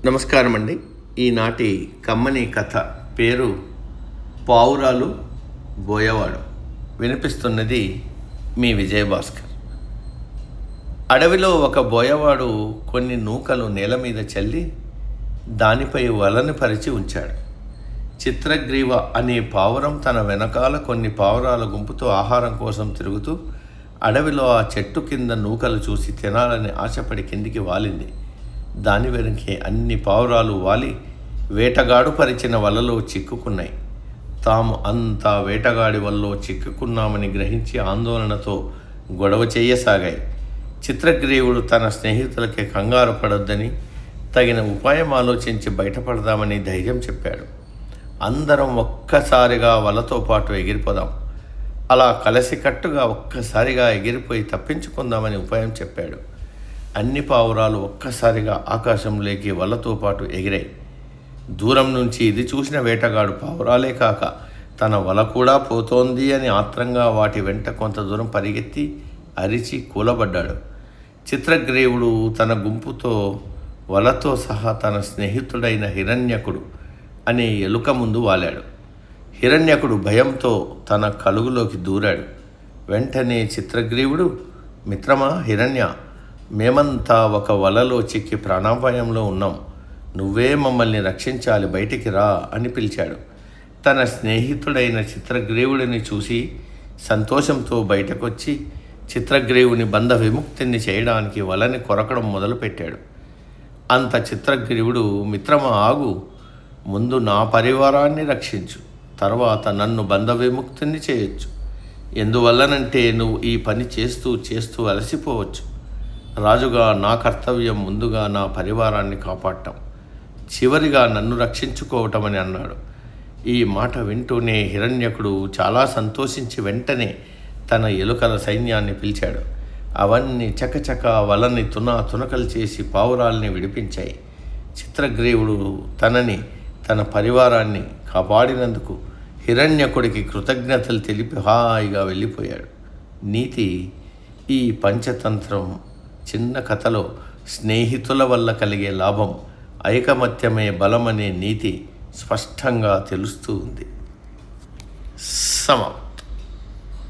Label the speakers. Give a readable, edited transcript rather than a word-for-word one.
Speaker 1: నమస్కారం అండి. ఈనాటి కమ్మని కథ పేరు పావురాలు బోయవాడు. వినిపిస్తున్నది మీ విజయభాస్కర్. అడవిలో ఒక బోయవాడు కొన్ని నూకలు నేల మీద చల్లి దానిపై వలని పరిచి ఉంచాడు. చిత్రగ్రీవ అనే పావురం తన వెనకాల కొన్ని పావురాల గుంపుతో ఆహారం కోసం తిరుగుతూ అడవిలో ఆ చెట్టు కింద నూకలు చూసి తినాలని ఆశపడి కిందికి వాలింది. దాని వెనకే అన్ని పావురాలు వాలి వేటగాడు పరిచిన వలలో చిక్కుకున్నాయి. తాము అంతా వేటగాడి వలలో చిక్కుకున్నామని గ్రహించి ఆందోళనతో గొడవ చేయసాగాయి. చిత్రగ్రీవుడు తన స్నేహితులకి కంగారు పడొద్దని, తగిన ఉపాయం ఆలోచించి బయటపడదామని ధైర్యం చెప్పాడు. అందరం ఒక్కసారిగా వలతో పాటు ఎగిరిపోదాం, అలా కలిసికట్టుగా ఒక్కసారిగా ఎగిరిపోయి తప్పించుకుందామని ఉపాయం చెప్పాడు. అన్ని పావురాలు ఒక్కసారిగా ఆకాశంలోకి వలతో పాటు ఎగిరాయి. దూరం నుంచి ఇది చూసిన వేటగాడు పావురాలే కాక తన వల కూడా పోతోంది అని ఆత్రంగా వాటి వెంట కొంత దూరం పరిగెత్తి అరిచి కూలబడ్డాడు. చిత్రగ్రీవుడు తన గుంపుతో వలతో సహా తన స్నేహితుడైన హిరణ్యకుడు అనే ఎలుక ముందు వాలాడు. హిరణ్యకుడు భయంతో తన కలుగులోకి దూరాడు. వెంటనే చిత్రగ్రీవుడు, మిత్రమా హిరణ్య, మేమంతా ఒక వలలో చిక్కి ప్రాణాపాయంలో ఉన్నాం, నువ్వే మమ్మల్ని రక్షించాలి, బయటికి రా అని పిలిచాడు. తన స్నేహితుడైన చిత్రగ్రీవుడిని చూసి సంతోషంతో బయటకొచ్చి చిత్రగ్రీవుని బంధ విముక్తిని చేయడానికి వలని కొరకడం మొదలుపెట్టాడు. అంత చిత్రగ్రీవుడు, మిత్రమా ఆగు, ముందు నా పరివారాన్ని రక్షించు, తర్వాత నన్ను బంధ విముక్తిని చేయొచ్చు. ఎందువల్లనంటే నువ్వు ఈ పని చేస్తూ చేస్తూ అలసిపోవచ్చు. రాజుగా నా కర్తవ్యం ముందుగా నా పరివారాన్ని కాపాడటం, చివరిగా నన్ను రక్షించుకోవటం అని అన్నాడు. ఈ మాట వింటూనే హిరణ్యకుడు చాలా సంతోషించి వెంటనే తన ఎలుకల సైన్యాన్ని పిలిచాడు. అవన్నీ చకచక వలని తునకలు చేసి పావురాల్ని విడిపించాయి. చిత్రగ్రీవుడు తనని తన పరివారాన్ని కాపాడినందుకు హిరణ్యకుడికి కృతజ్ఞతలు తెలిపి హాయిగా వెళ్ళిపోయాడు. నీతి: ఈ పంచతంత్రం చిన్న కథలో స్నేహితుల వల్ల కలిగే లాభం ఐకమత్యమే బలమనే నీతి స్పష్టంగా తెలుస్తూ ఉంది. సమాప్తం.